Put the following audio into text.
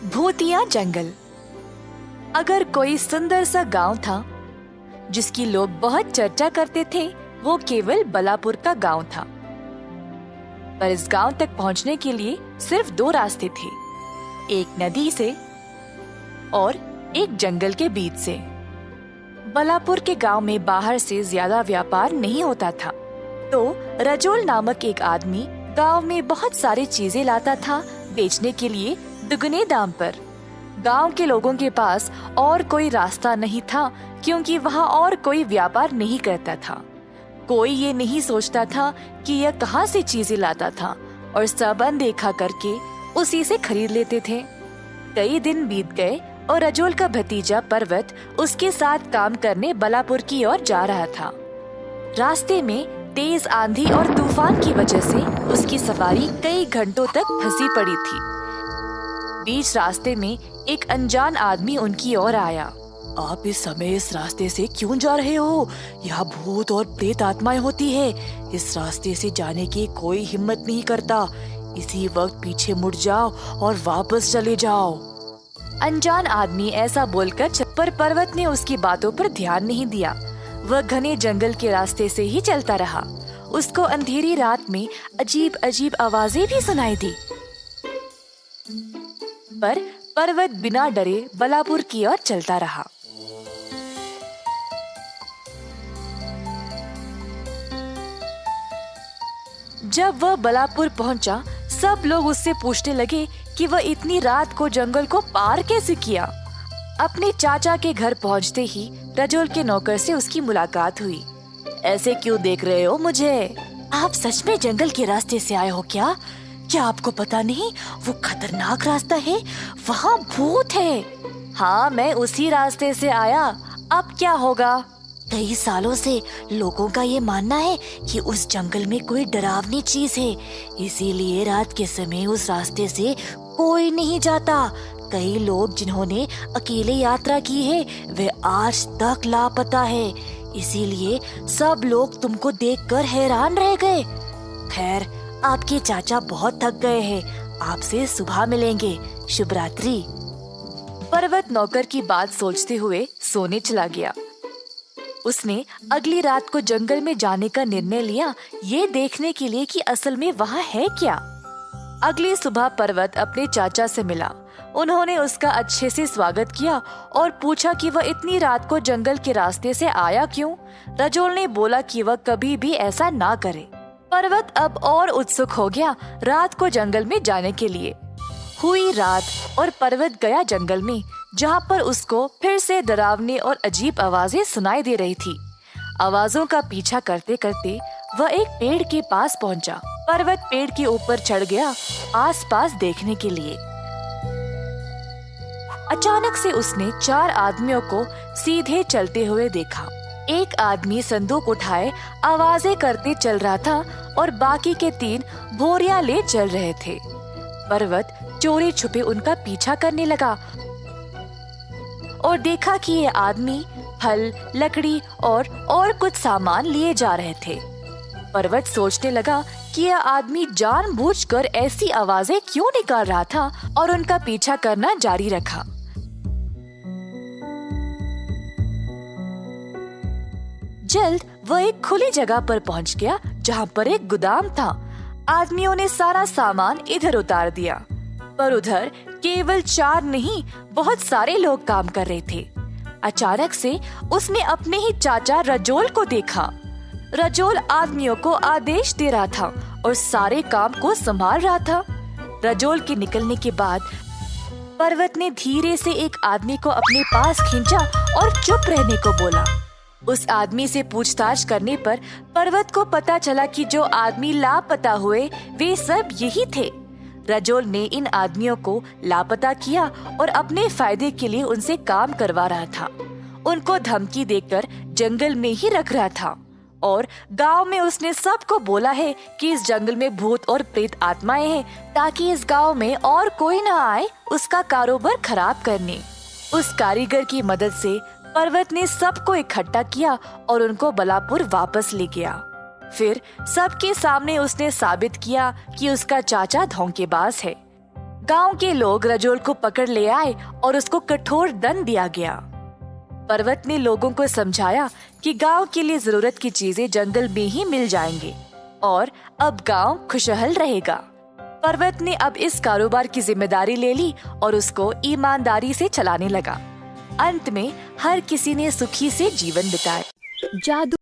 भूतिया जंगल। अगर कोई सुंदर सा गांव था जिसकी लोग बहुत चर्चा करते थे, वो केवल बलापुर का गांव था। पर इस गांव तक पहुंचने के लिए सिर्फ दो रास्ते थे, एक नदी से और एक जंगल के बीच से। बलापुर के गांव में बाहर से ज्यादा व्यापार नहीं होता था, तो रजोल नामक एक आदमी गांव में बहुत सारी चीजें लाता था बेचने के लिए दुगने दाम पर। गांव के लोगों के पास और कोई रास्ता नहीं था, क्योंकि वहाँ और कोई व्यापार नहीं करता था। कोई ये नहीं सोचता था कि यह कहाँ से चीजें लाता था, और सब अनदेखा करके उसी से खरीद लेते थे। कई दिन बीत गए और रजोल का भतीजा पर्वत उसके साथ काम करने बलापुर की ओर जा रहा था। रास्ते में तेज आंधी और तूफान की वजह से उसकी सवारी कई घंटों तक फंसी पड़ी थी। बीच रास्ते में एक अनजान आदमी उनकी ओर आया। आप इस समय इस रास्ते से क्यों जा रहे हो? यहाँ भूत और प्रेत आत्माएं होती है। इस रास्ते से जाने की कोई हिम्मत नहीं करता। इसी वक्त पीछे मुड़ जाओ और वापस चले जाओ। अनजान आदमी ऐसा बोलकर पर पर्वत ने उसकी बातों पर ध्यान नहीं दिया। वह घने जंगल के रास्ते से ही चलता रहा। उसको अंधेरी रात में अजीब अजीब आवाजें भी सुनाई दी, पर पर्वत बिना डरे बलापुर की ओर चलता रहा। जब वह बलापुर पहुंचा, सब लोग उससे पूछने लगे कि वह इतनी रात को जंगल को पार कैसे किया। अपने चाचा के घर पहुंचते ही रजोल के नौकर से उसकी मुलाकात हुई। ऐसे क्यों देख रहे हो मुझे? आप सच में जंगल के रास्ते से आए हो क्या? क्या आपको पता नहीं वो खतरनाक रास्ता है, वहाँ भूत है। हाँ, मैं उसी रास्ते से आया। अब क्या होगा? कई सालों से लोगों का ये मानना है कि उस जंगल में कोई डरावनी चीज है, इसीलिए रात के समय उस रास्ते से कोई नहीं जाता। कई लोग जिन्होंने अकेले यात्रा की है वे आज तक लापता है, इसीलिए सब लोग तुमको देखकर हैरान रह गए। खैर, आपके चाचा बहुत थक गए हैं, आपसे सुबह मिलेंगे। शुभ रात्रि। पर्वत नौकर की बात सोचते हुए सोने चला गया। उसने अगली रात को जंगल में जाने का निर्णय लिया, ये देखने के लिए कि असल में वहाँ है क्या। अगली सुबह पर्वत अपने चाचा से मिला। उन्होंने उसका अच्छे से स्वागत किया और पूछा कि वह इतनी रात को जंगल के रास्ते से आया क्यों। रजोल ने बोला कि वह कभी भी ऐसा ना करे। पर्वत अब और उत्सुक हो गया रात को जंगल में जाने के लिए। हुई रात और पर्वत गया जंगल में, जहाँ पर उसको फिर से डरावनी और अजीब आवाजें सुनाई दे रही थी। आवाजों का पीछा करते करते वह एक पेड़ के पास पहुँचा। पर्वत पेड़ के ऊपर चढ़ गया आसपास देखने के लिए। अचानक से उसने 4 आदमियों को सीधे चलते हुए देखा। एक आदमी संदूक उठाए आवाजें करते चल रहा था और बाकी के 3 बोरियां ले चल रहे थे। पर्वत चोरी छुपे उनका पीछा करने लगा और देखा कि ये आदमी फल, लकड़ी और कुछ सामान लिए जा रहे थे। पर्वत सोचने लगा कि यह आदमी जानबूझकर ऐसी आवाजें क्यों निकाल रहा था और उनका पीछा करना जारी रखा। जल्द वह एक खुली जगह पर पहुंच गया, जहां पर एक गोदाम था। आदमियों ने सारा सामान इधर उतार दिया, पर उधर केवल 4 नहीं, बहुत सारे लोग काम कर रहे थे। अचानक से उसने अपने ही चाचा रजोल को देखा। रजोल आदमियों को आदेश दे रहा था और सारे काम को संभाल रहा था। रजोल के निकलने के बाद पर्वत ने धीरे से एक आदमी को अपने पास खींचा और चुप रहने को बोला। उस आदमी से पूछताछ करने पर पर्वत को पता चला कि जो आदमी लापता हुए वे सब यही थे। रजोल ने इन आदमियों को लापता किया और अपने फायदे के लिए उनसे काम करवा रहा था। उनको धमकी देकर जंगल में ही रख रहा था और गांव में उसने सबको बोला है कि इस जंगल में भूत और प्रेत आत्माएं हैं, ताकि इस गांव में और कोई न आए उसका कारोबार खराब करने। उस कारीगर की मदद से पर्वत ने सबको इकट्ठा किया और उनको बलापुर वापस ले गया। फिर सबके सामने उसने साबित किया कि उसका चाचा धोखेबाज है। गांव के लोग रजोल को पकड़ ले आए और उसको कठोर दंड दिया गया। पर्वत ने लोगों को समझाया कि गांव के लिए जरूरत की चीजें जंगल में ही मिल जाएंगे और अब गांव खुशहाल रहेगा। पर्वत ने अब इस कारोबार की जिम्मेदारी ले ली और उसको ईमानदारी से चलाने लगा। अंत में हर किसी ने सुखी से जीवन बिताया। जादू